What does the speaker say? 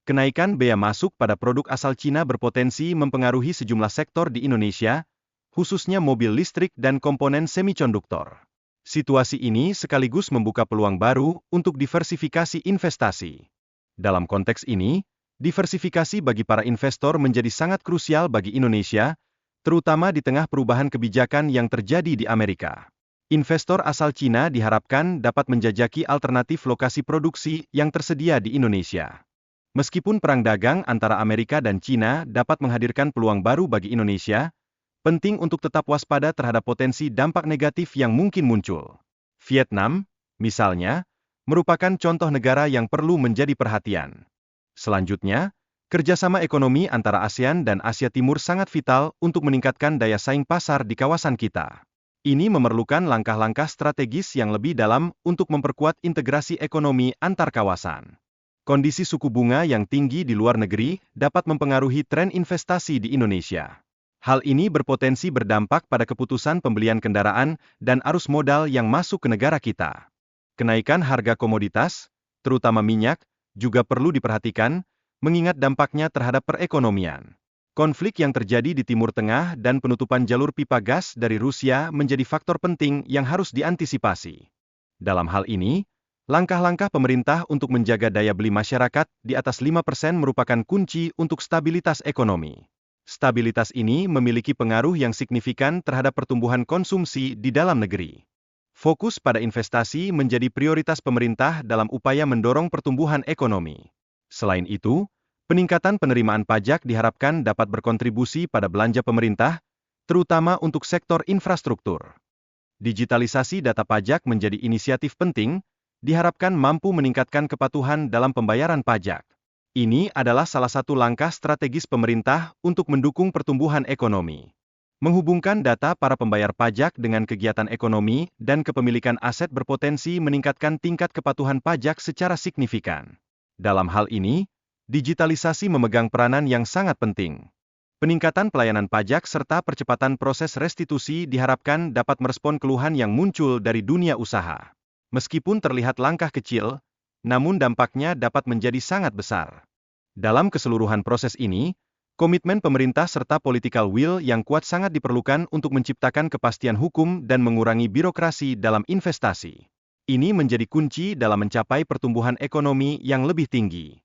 Kenaikan bea masuk pada produk asal Cina berpotensi mempengaruhi sejumlah sektor di Indonesia, khususnya mobil listrik dan komponen semikonduktor. Situasi ini sekaligus membuka peluang baru untuk diversifikasi investasi. Dalam konteks ini, diversifikasi bagi para investor menjadi sangat krusial bagi Indonesia, terutama di tengah perubahan kebijakan yang terjadi di Amerika. Investor asal Cina diharapkan dapat menjajaki alternatif lokasi produksi yang tersedia di Indonesia. Meskipun perang dagang antara Amerika dan Cina dapat menghadirkan peluang baru bagi Indonesia, penting untuk tetap waspada terhadap potensi dampak negatif yang mungkin muncul. Vietnam, misalnya, merupakan contoh negara yang perlu menjadi perhatian. Selanjutnya, kerjasama ekonomi antara ASEAN dan Asia Timur sangat vital untuk meningkatkan daya saing pasar di kawasan kita. Ini memerlukan langkah-langkah strategis yang lebih dalam untuk memperkuat integrasi ekonomi antar kawasan. Kondisi suku bunga yang tinggi di luar negeri dapat mempengaruhi tren investasi di Indonesia. Hal ini berpotensi berdampak pada keputusan pembelian kendaraan dan arus modal yang masuk ke negara kita. Kenaikan harga komoditas, terutama minyak, juga perlu diperhatikan, mengingat dampaknya terhadap perekonomian. Konflik yang terjadi di Timur Tengah dan penutupan jalur pipa gas dari Rusia menjadi faktor penting yang harus diantisipasi. Dalam hal ini, langkah-langkah pemerintah untuk menjaga daya beli masyarakat di atas 5% merupakan kunci untuk stabilitas ekonomi. Stabilitas ini memiliki pengaruh yang signifikan terhadap pertumbuhan konsumsi di dalam negeri. Fokus pada investasi menjadi prioritas pemerintah dalam upaya mendorong pertumbuhan ekonomi. Selain itu, peningkatan penerimaan pajak diharapkan dapat berkontribusi pada belanja pemerintah, terutama untuk sektor infrastruktur. Digitalisasi data pajak menjadi inisiatif penting, diharapkan mampu meningkatkan kepatuhan dalam pembayaran pajak. Ini adalah salah satu langkah strategis pemerintah untuk mendukung pertumbuhan ekonomi. Menghubungkan data para pembayar pajak dengan kegiatan ekonomi dan kepemilikan aset berpotensi meningkatkan tingkat kepatuhan pajak secara signifikan. Dalam hal ini, digitalisasi memegang peranan yang sangat penting. Peningkatan pelayanan pajak serta percepatan proses restitusi diharapkan dapat merespon keluhan yang muncul dari dunia usaha. Meskipun terlihat langkah kecil, namun dampaknya dapat menjadi sangat besar. Dalam keseluruhan proses ini, komitmen pemerintah serta political will yang kuat sangat diperlukan untuk menciptakan kepastian hukum dan mengurangi birokrasi dalam investasi. Ini menjadi kunci dalam mencapai pertumbuhan ekonomi yang lebih tinggi.